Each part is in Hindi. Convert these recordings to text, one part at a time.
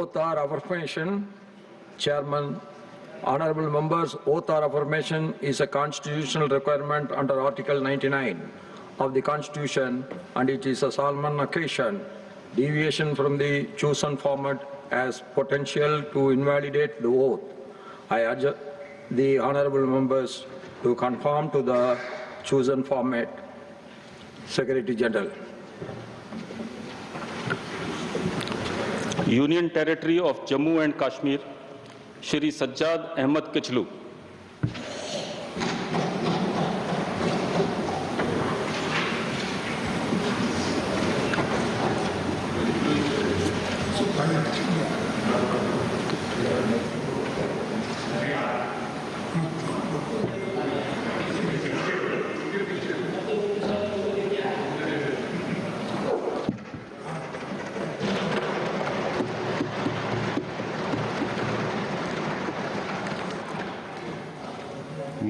Oath or affirmation. Chairman, honorable members, oath or affirmation is a constitutional requirement under Article 99 of the Constitution, and it is a solemn occasion. Deviation from the chosen format has potential to invalidate the oath. I urge the honorable members to conform to the chosen format. Secretary General. Union Territory of Jammu and Kashmir, Shri Sajjad Ahmed Kichlu.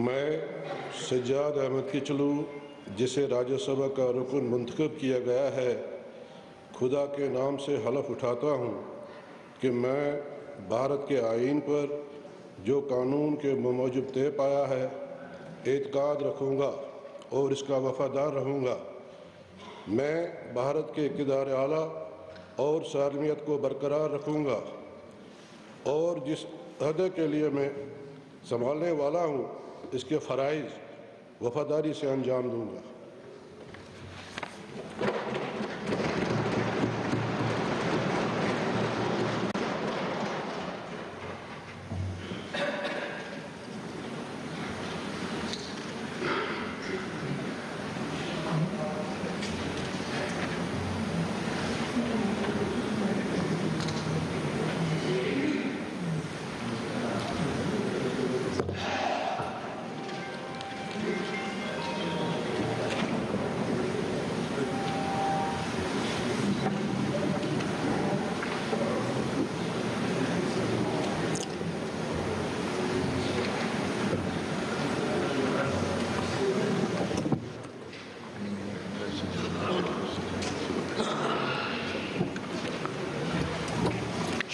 मैं सज्जाद अहमद किचलू, जिसे राज्यसभा का रुकन मुंतखब किया गया है, खुदा के नाम से हलफ उठाता हूँ कि मैं भारत के आईन पर जो कानून के मौजूद तय पाया है एतकाद रखूँगा और इसका वफादार रहूँगा। मैं भारत के इक़्तिदार आला और सालमियत को बरकरार रखूँगा और जिस अहदे के लिए मैं संभालने वाला हूँ इसके फ़राइज़ वफादारी से अंजाम दूँगा।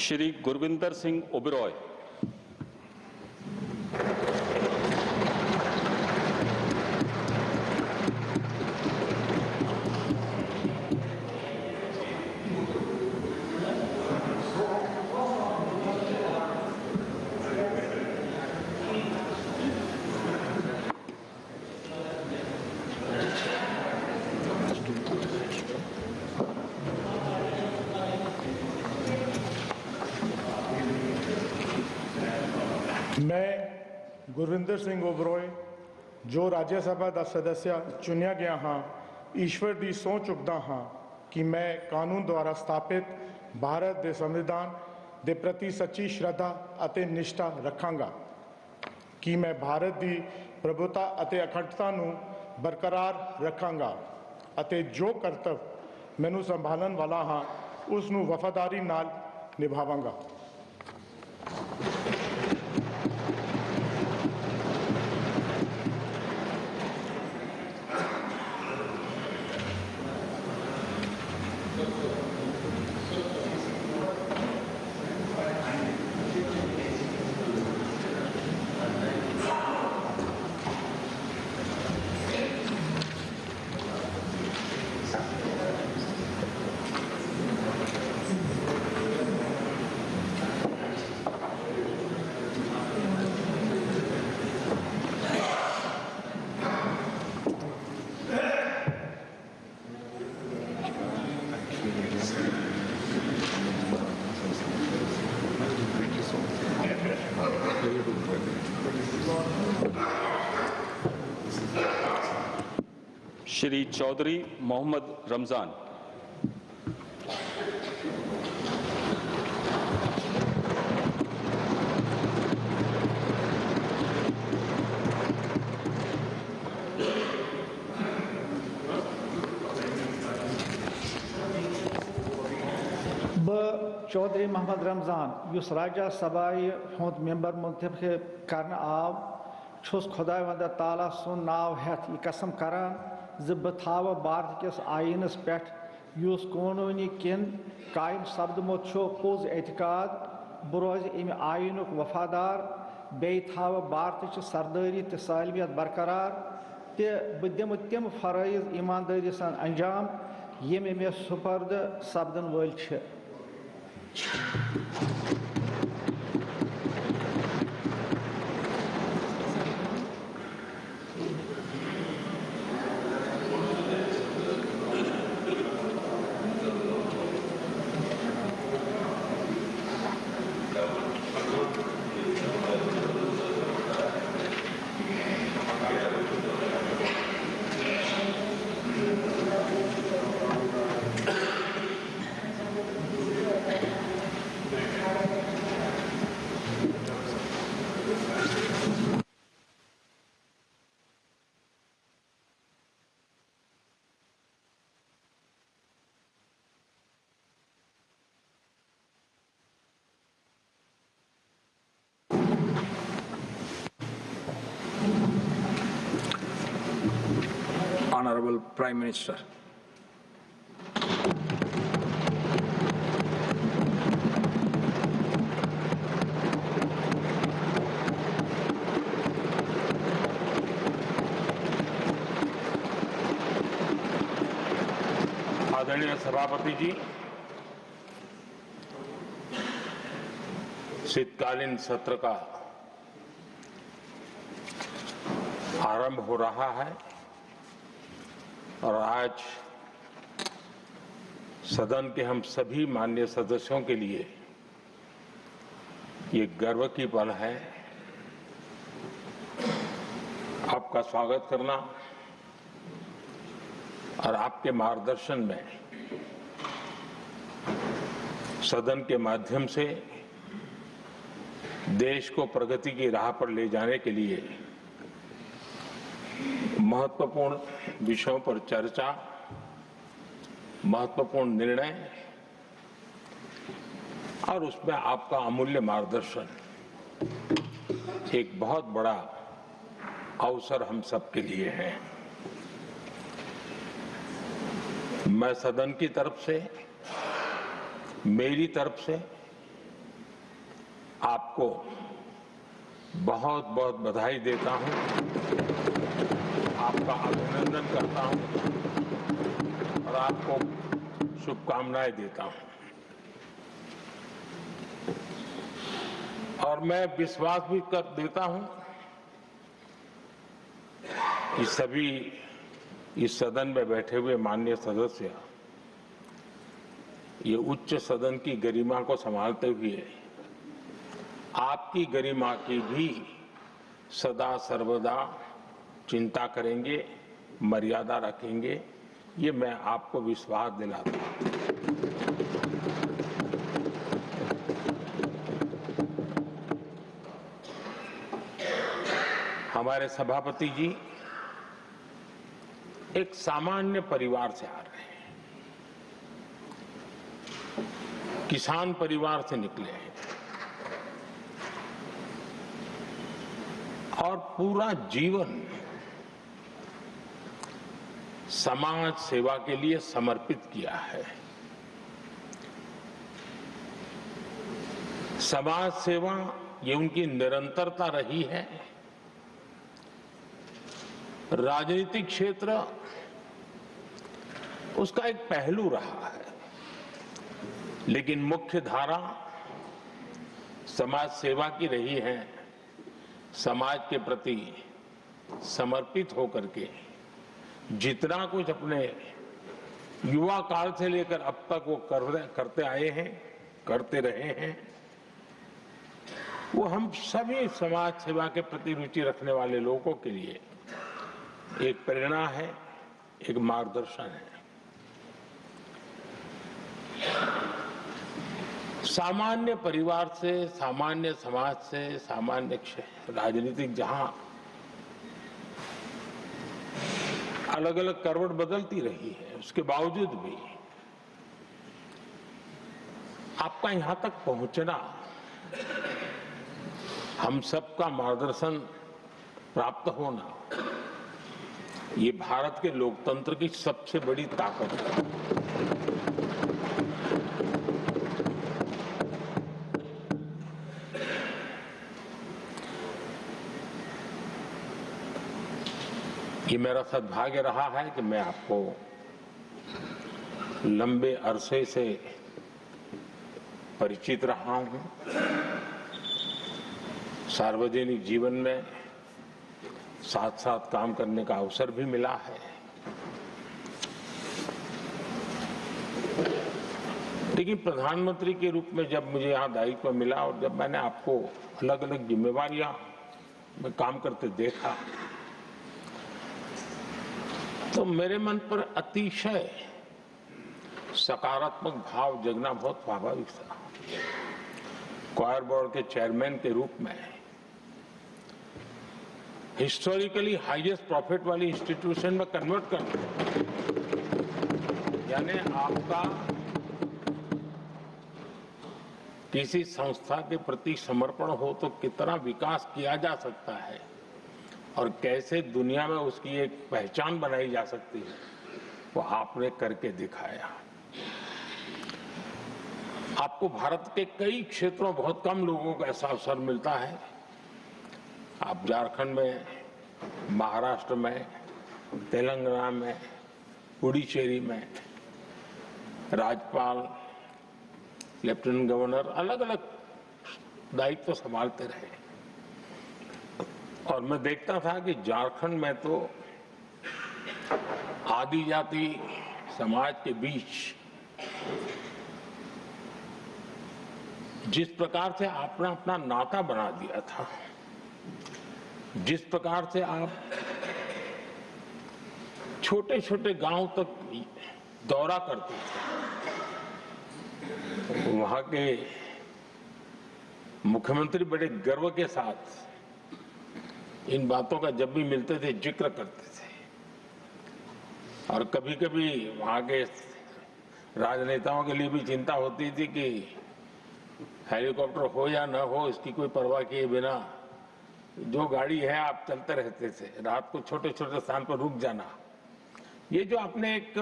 श्री गुरविंदर सिंह ओबरॉय। मैं गुरविंदर सिंह ओबरॉय जो राज्यसभा का सदस्य चुनिया गया हाँ, ईश्वर की सौं चुकता हाँ कि मैं कानून द्वारा स्थापित भारत के संविधान के प्रति सच्ची श्रद्धा और निष्ठा रखांगा, कि मैं भारत की प्रभुता और अखंडता को बरकरार रखांगा और जो कर्तव्य मैनू संभालन वाला हाँ उसनू वफादारी नाल निभावांगा। श्री चौधरी मोहम्मद रमजान। चौधरी मोहम्मद रमजान युस राज्यसभा हुंद मेंबर मुंतखब करने आव छुस खुदा वंद ताला सुन नाव हेथ यह कसम करान ज बह थाव भारत किस आईनस पे युस कानूनी किन कायम सपदमुत पोज एतकाद बह रोज अमि आयनुक वफादार बे थाव भारत सरदारी तो सालमियत बरकरार तो बह दिम तम फरइज ईमानदारी सान अंजाम यम मे सुपर्द सपदन वल छ। Honorable Prime Minister. आदरणीय सभापति जी, शीतकालीन सत्र का आरंभ हो रहा है और आज सदन के हम सभी माननीय सदस्यों के लिए ये गर्व की पल है आपका स्वागत करना और आपके मार्गदर्शन में सदन के माध्यम से देश को प्रगति की राह पर ले जाने के लिए महत्वपूर्ण विषयों पर चर्चा, महत्वपूर्ण निर्णय और उसमें आपका अमूल्य मार्गदर्शन एक बहुत बड़ा अवसर हम सबके लिए है। मैं सदन की तरफ से, मेरी तरफ से आपको बहुत बहुत बधाई देता हूं, आपका अभिनंदन करता हूं और आपको शुभकामनाएं देता हूं। और मैं विश्वास भी कर देता हूं कि सभी इस सदन में बैठे हुए माननीय सदस्य ये उच्च सदन की गरिमा को संभालते हुए आपकी गरिमा की भी सदा सर्वदा चिंता करेंगे, मर्यादा रखेंगे, ये मैं आपको विश्वास दिलाता हूं। हमारे सभापति जी एक सामान्य परिवार से आ रहे हैं, किसान परिवार से निकले हैं और पूरा जीवन समाज सेवा के लिए समर्पित किया है। समाज सेवा ये उनकी निरंतरता रही है। राजनीतिक क्षेत्र उसका एक पहलू रहा है, लेकिन मुख्य धारा समाज सेवा की रही है। समाज के प्रति समर्पित होकर के जितना कुछ अपने युवा काल से लेकर अब तक वो करते आए हैं, करते रहे हैं, वो हम सभी समाज सेवा के प्रति रुचि रखने वाले लोगों के लिए एक प्रेरणा है, एक मार्गदर्शन है। सामान्य परिवार से, सामान्य समाज से, सामान्य राजनीतिक जहां अलग अलग करवट बदलती रही है, उसके बावजूद भी आपका यहां तक पहुंचना, हम सबका मार्गदर्शन प्राप्त होना ये भारत के लोकतंत्र की सबसे बड़ी ताकत है। ये मेरा सद्भाग्य रहा है कि मैं आपको लंबे अरसे से परिचित रहा हूं। सार्वजनिक जीवन में साथ साथ काम करने का अवसर भी मिला है। लेकिन प्रधानमंत्री के रूप में जब मुझे यहाँ दायित्व मिला और जब मैंने आपको अलग अलग जिम्मेवारियां में काम करते देखा, तो मेरे मन पर अतिशय सकारात्मक भाव जगना बहुत स्वाभाविक था। क्वायर बोर्ड के चेयरमैन के रूप में हिस्टोरिकली हाईएस्ट प्रॉफिट वाली इंस्टीट्यूशन में कन्वर्ट करना, यानी आपका किसी संस्था के प्रति समर्पण हो तो कितना विकास किया जा सकता है और कैसे दुनिया में उसकी एक पहचान बनाई जा सकती है, वो आपने करके दिखाया। आपको भारत के कई क्षेत्रों बहुत कम लोगों को ऐसा अवसर मिलता है। आप झारखंड में, महाराष्ट्र में, तेलंगाना में, पुडुचेरी में राज्यपाल, लेफ्टिनेंट गवर्नर अलग अलग दायित्व संभालते रहे। और मैं देखता था कि झारखंड में तो आदिजाति समाज के बीच जिस प्रकार से आपने अपना नाता बना दिया था, जिस प्रकार से आप छोटे छोटे गांव तक दौरा करते थे, वहां के मुख्यमंत्री बड़े गर्व के साथ इन बातों का जब भी मिलते थे जिक्र करते थे। और कभी कभी वहां के राजनेताओं के लिए भी चिंता होती थी कि हेलीकॉप्टर हो या न हो, इसकी कोई परवाह किए बिना जो गाड़ी है आप चलते रहते थे। रात को छोटे छोटे स्थान पर रुक जाना, ये जो आपने एक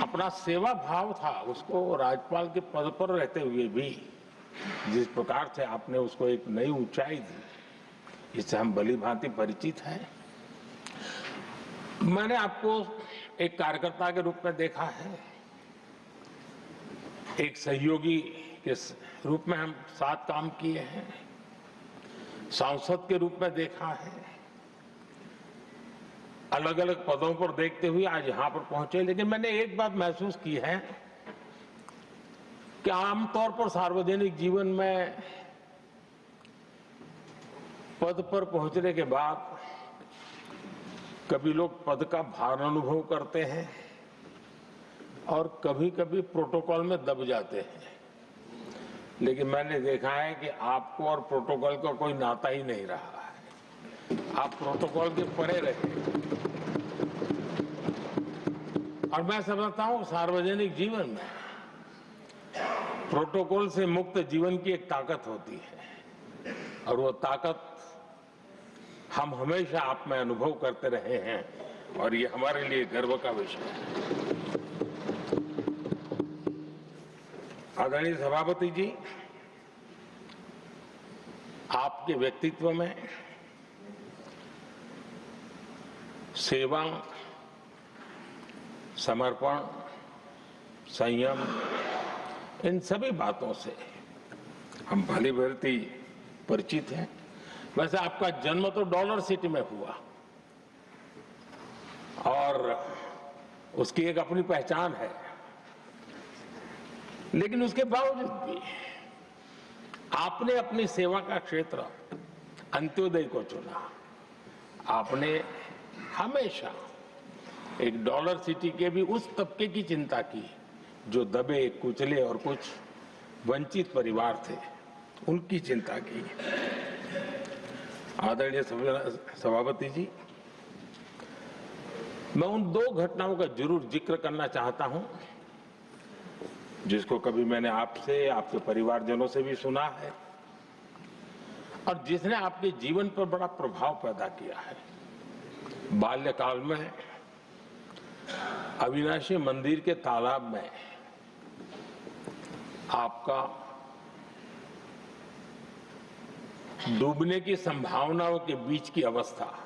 अपना सेवा भाव था, उसको राज्यपाल के पद पर रहते हुए भी जिस प्रकार से आपने उसको एक नई ऊंचाई दी, इससे हम भली भांति परिचित हैं। मैंने आपको एक कार्यकर्ता के रूप में देखा है, एक सहयोगी के रूप में हम साथ काम किए हैं, सांसद के रूप में देखा है, अलग अलग पदों पर देखते हुए आज यहां पर पहुंचे। लेकिन मैंने एक बात महसूस की है कि आमतौर पर सार्वजनिक जीवन में पद पर पहुंचने के बाद कभी लोग पद का भार अनुभव करते हैं और कभी कभी प्रोटोकॉल में दब जाते हैं। लेकिन मैंने देखा है कि आपको और प्रोटोकॉल का कोई नाता ही नहीं रहा है, आप प्रोटोकॉल के परे रहे। और मैं समझता हूं सार्वजनिक जीवन में प्रोटोकॉल से मुक्त जीवन की एक ताकत होती है और वो ताकत हम हमेशा आप में अनुभव करते रहे हैं और ये हमारे लिए गर्व का विषय है। आदरणीय सभापति जी, आपके व्यक्तित्व में सेवा, समर्पण, संयम, इन सभी बातों से हम भली भांति परिचित हैं। वैसे आपका जन्म तो डॉलर सिटी में हुआ और उसकी एक अपनी पहचान है, लेकिन उसके बावजूद भी आपने अपनी सेवा का क्षेत्र अंत्योदय को चुना। आपने हमेशा एक डॉलर सिटी के भी उस तबके की चिंता की जो दबे, कुचले और कुछ वंचित परिवार थे, उनकी चिंता की। आदरणीय सभापति जी, मैं उन दो घटनाओं का जरूर जिक्र करना चाहता हूं जिसको कभी मैंने आपसे, आपके परिवारजनों से भी सुना है और जिसने आपके जीवन पर बड़ा प्रभाव पैदा किया है। बाल्यकाल में अविनाशी मंदिर के तालाब में आपका डूबने की संभावनाओं के बीच की अवस्था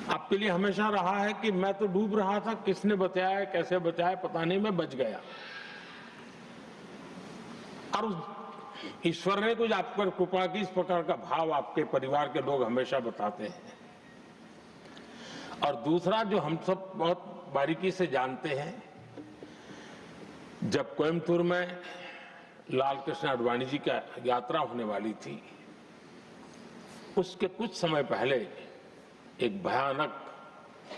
आपके लिए हमेशा रहा है कि मैं तो डूब रहा था, किसने बचाया, कैसे बचाया पता नहीं, मैं बच गया। और ईश्वर ने कुछ आप पर कृपा की, इस प्रकार का भाव आपके परिवार के लोग हमेशा बताते हैं। और दूसरा जो हम सब बहुत बारीकी से जानते हैं, जब कोयम्बतूर में लाल कृष्ण आडवाणी जी का यात्रा होने वाली थी, उसके कुछ समय पहले एक भयानक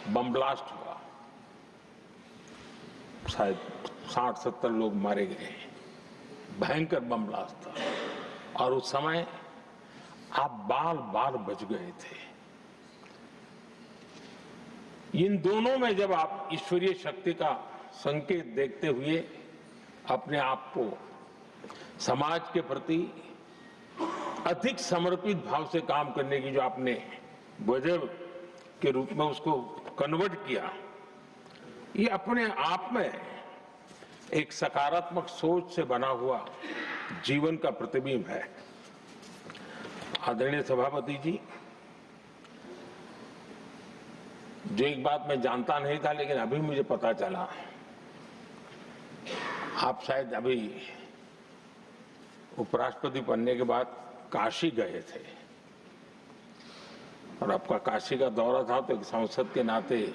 बम ब्लास्ट हुआ, शायद 60-70 लोग मारे गए। भयंकर बम ब्लास्ट था और उस समय आप बाल बाल बच गए थे। इन दोनों में जब आप ईश्वरीय शक्ति का संकेत देखते हुए अपने आप को समाज के प्रति अधिक समर्पित भाव से काम करने की जो आपने वजह के रूप में उसको कन्वर्ट किया, ये अपने आप में एक सकारात्मक सोच से बना हुआ जीवन का प्रतिबिंब है। आदरणीय सभापति जी, जो एक बात मैं जानता नहीं था लेकिन अभी मुझे पता चला, आप शायद अभी उपराष्ट्रपति बनने के बाद काशी गए थे और आपका काशी का दौरा था, तो एक सांसद के नाते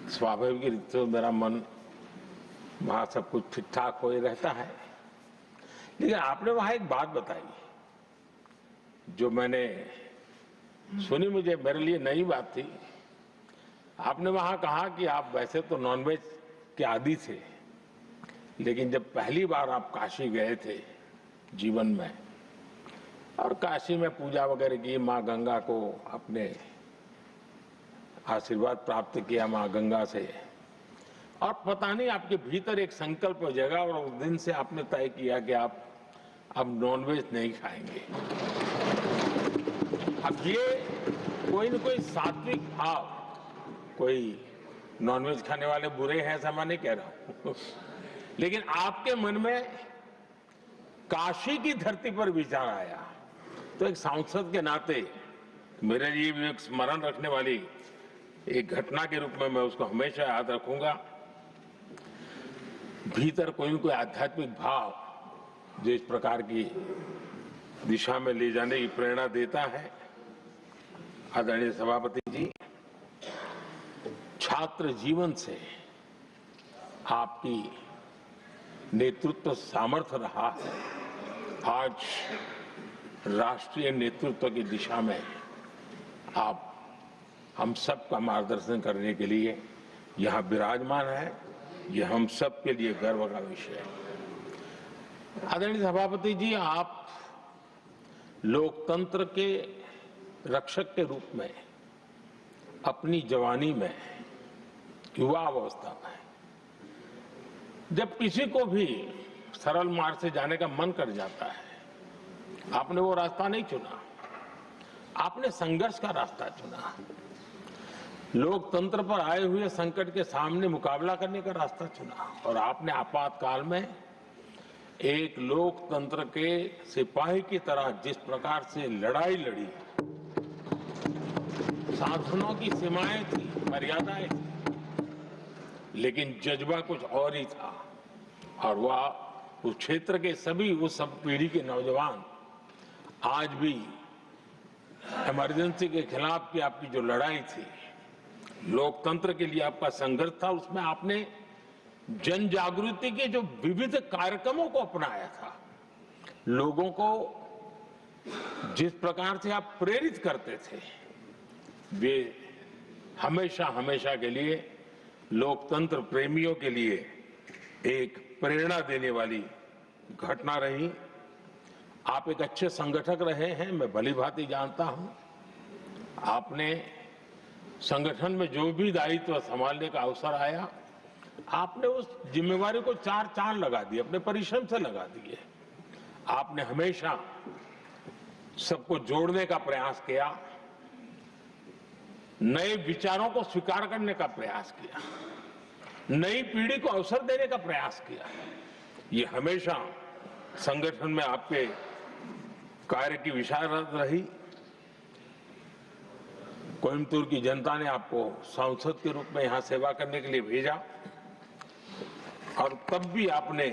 स्वाभाविक रूप से मेरा मन वहां सब कुछ ठीक ठाक हो ही रहता है। लेकिन आपने वहां एक बात बताई जो मैंने सुनी, मुझे मेरे लिए नई बात थी। आपने वहां कहा कि आप वैसे तो नॉनवेज के आदी थे, लेकिन जब पहली बार आप काशी गए थे जीवन में और काशी में पूजा वगैरह की, माँ गंगा को अपने आशीर्वाद प्राप्त किया माँ गंगा से, और पता नहीं आपके भीतर एक संकल्प हो जाएगा और उस दिन से आपने तय किया कि आप अब नॉनवेज नहीं खाएंगे। अब ये कोई न कोई सात्विक भाव, कोई नॉनवेज खाने वाले बुरे हैं ऐसा मैं नहीं कह रहा हूं, लेकिन आपके मन में काशी की धरती पर विचार आया, तो एक सांसद के नाते मेरे लिए भी एक स्मरण रखने वाली एक घटना के रूप में मैं उसको हमेशा याद रखूंगा। भीतर कोई न कोई आध्यात्मिक भाव जो इस प्रकार की दिशा में ले जाने की प्रेरणा देता है। आदरणीय सभापति जी, छात्र जीवन से आपकी नेतृत्व सामर्थ्य रहा है। आज राष्ट्रीय नेतृत्व की दिशा में आप हम सब का मार्गदर्शन करने के लिए यहाँ विराजमान है, ये हम सब के लिए गर्व का विषय है। आदरणीय सभापति जी, आप लोकतंत्र के रक्षक के रूप में अपनी जवानी में, युवा अवस्था में, जब किसी को भी सरल मार्ग से जाने का मन कर जाता है, आपने वो रास्ता नहीं चुना, आपने संघर्ष का रास्ता चुना। लोकतंत्र पर आए हुए संकट के सामने मुकाबला करने का रास्ता चुना और आपने आपातकाल में एक लोकतंत्र के सिपाही की तरह जिस प्रकार से लड़ाई लड़ी, शासनों की सीमाएं थी, मर्यादाएं थी, लेकिन जज्बा कुछ और ही था। और वह उस क्षेत्र के सभी, उस सब पीढ़ी के नौजवान आज भी इमरजेंसी के खिलाफ की आपकी जो लड़ाई थी, लोकतंत्र के लिए आपका संघर्ष था, उसमें आपने जन जागृति के जो विविध कार्यक्रमों को अपनाया था, लोगों को जिस प्रकार से आप प्रेरित करते थे, वे हमेशा हमेशा के लिए लोकतंत्र प्रेमियों के लिए एक प्रेरणा देने वाली घटना रही। आप एक अच्छे संगठक रहे हैं, मैं भली भांति जानता हूं। आपने संगठन में जो भी दायित्व संभालने का अवसर आया, आपने उस जिम्मेवारी को 4 चांद लगा दिए, अपने परिश्रम से लगा दिए। आपने हमेशा सबको जोड़ने का प्रयास किया, नए विचारों को स्वीकार करने का प्रयास किया, नई पीढ़ी को अवसर देने का प्रयास किया। ये हमेशा संगठन में आपके कार्य की विशारद रही। कोयम्बतूर की जनता ने आपको सांसद के रूप में यहां सेवा करने के लिए भेजा और तब भी आपने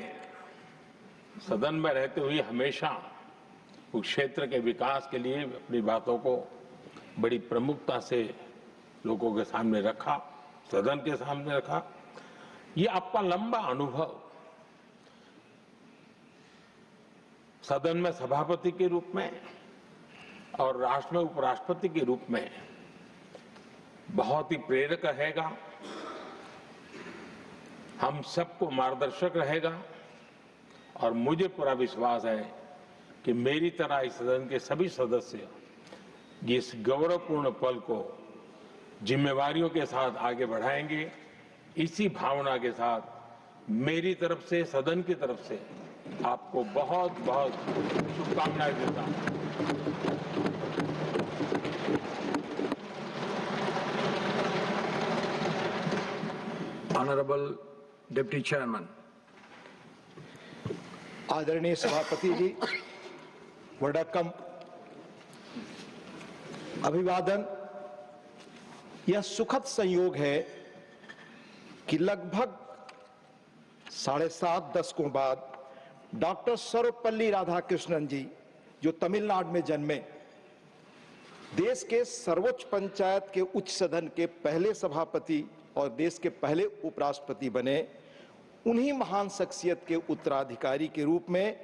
सदन में रहते हुए हमेशा उस क्षेत्र के विकास के लिए अपनी बातों को बड़ी प्रमुखता से लोगों के सामने रखा, सदन के सामने रखा। ये आपका लंबा अनुभव सदन में सभापति के रूप में और राष्ट्र में उपराष्ट्रपति के रूप में बहुत ही प्रेरक रहेगा, हम सबको मार्गदर्शक रहेगा और मुझे पूरा विश्वास है कि मेरी तरह इस सदन के सभी सदस्य इस गौरवपूर्ण पल को जिम्मेवारियों के साथ आगे बढ़ाएंगे। इसी भावना के साथ मेरी तरफ से, सदन की तरफ से आपको बहुत बहुत शुभकामनाएं देता हूं। Honorable Deputy Chairman. आदरणीय सभापति जी, वडक्कम, अभिवादन। यह सुखद संयोग है कि लगभग 7.5 दशकों बाद डॉक्टर सर्वपल्ली राधाकृष्णन जी, जो तमिलनाडु में जन्मे, देश के सर्वोच्च पंचायत के उच्च सदन के पहले सभापति और देश के पहले उपराष्ट्रपति बने, उन्हीं महान शख्सियत के उत्तराधिकारी के रूप में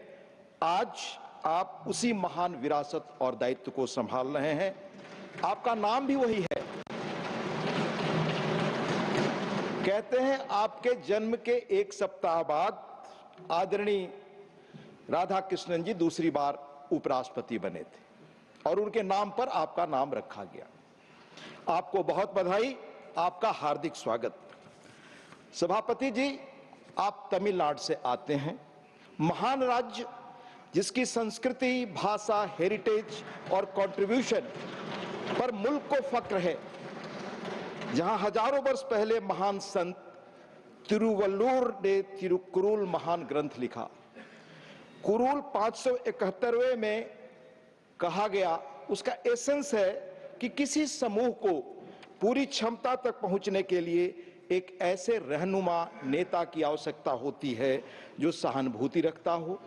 आज आप उसी महान विरासत और दायित्व को संभाल रहे हैं। आपका नाम भी वही है। कहते हैं आपके जन्म के 1 सप्ताह बाद आदरणीय राधाकृष्णन जी दूसरी बार उपराष्ट्रपति बने थे और उनके नाम पर आपका नाम रखा गया। आपको बहुत बधाई, आपका हार्दिक स्वागत। सभापति जी, आप तमिलनाडु से आते हैं, महान राज्य जिसकी संस्कृति, भाषा, हेरिटेज और कंट्रीब्यूशन पर मुल्क को फक्र है, जहां हजारों वर्ष पहले महान संत तिरुवल्लुवर ने तिरुकुरुल महान ग्रंथ लिखा। कुरुल 571वें में कहा गया, उसका एसेंस है कि किसी समूह को पूरी क्षमता तक पहुंचने के लिए एक ऐसे रहनुमा नेता की आवश्यकता होती है जो सहानुभूति रखता हो,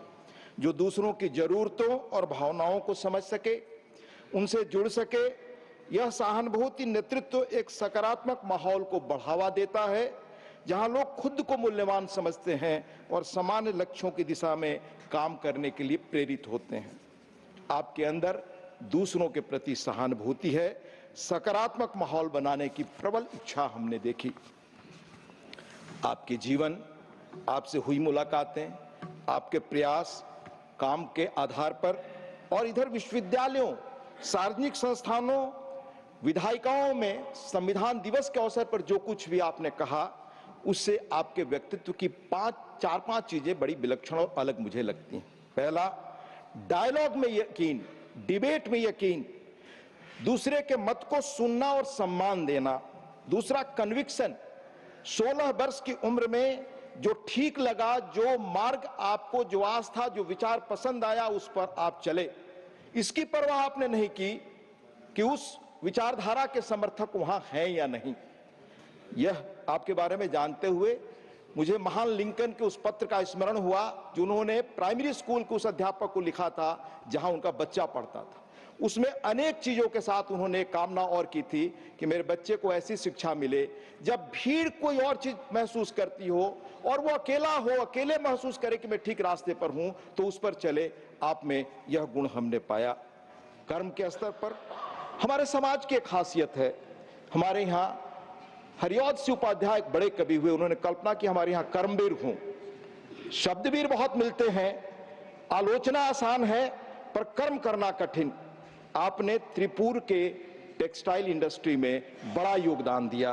जो दूसरों की जरूरतों और भावनाओं को समझ सके, उनसे जुड़ सके। यह सहानुभूति नेतृत्व एक सकारात्मक माहौल को बढ़ावा देता है, जहां लोग खुद को मूल्यवान समझते हैं और सामान्य लक्ष्यों की दिशा में काम करने के लिए प्रेरित होते हैं। आपके अंदर दूसरों के प्रति सहानुभूति है, सकारात्मक माहौल बनाने की प्रबल इच्छा हमने देखी। आपके जीवन, आपसे हुई मुलाकातें, आपके प्रयास काम के आधार पर और इधर विश्वविद्यालयों, सार्वजनिक संस्थानों, विधायिकाओं में संविधान दिवस के अवसर पर जो कुछ भी आपने कहा, उससे आपके व्यक्तित्व की 4-5 चीजें बड़ी विलक्षण और अलग मुझे लगती हैं। पहला, डायलॉग में यकीन, डिबेट में यकीन, दूसरे के मत को सुनना और सम्मान देना। दूसरा, कन्विक्शन, 16 वर्ष की उम्र में जो ठीक लगा, जो मार्ग आपको, जो आस्था, जो विचार पसंद आया, उस पर आप चले। इसकी परवाह आपने नहीं की कि उस विचारधारा के समर्थक वहां हैं या नहीं। यह आपके बारे में जानते हुए मुझे महान लिंकन के उस पत्र का स्मरण हुआ जो उन्होंने प्राइमरी स्कूल के उस अध्यापक को लिखा था जहां उनका बच्चा पढ़ता था। उसमें अनेक चीजों के साथ उन्होंने कामना और की थी कि मेरे बच्चे को ऐसी शिक्षा मिले, जब भीड़ कोई और चीज महसूस करती हो और वो अकेला हो, अकेले महसूस करे कि मैं ठीक रास्ते पर हूं, तो उस पर चले। आप में यह गुण हमने पाया। कर्म के स्तर पर हमारे समाज की एक खासियत है। हमारे यहाँ हरिऔध सिंह उपाध्याय एक बड़े कवि हुए, उन्होंने कल्पना की हमारे यहाँ कर्मवीर हों। शब्दवीर बहुत मिलते हैं, आलोचना आसान है पर कर्म करना कठिन। आपने त्रिपुर के टेक्सटाइल इंडस्ट्री में बड़ा योगदान दिया।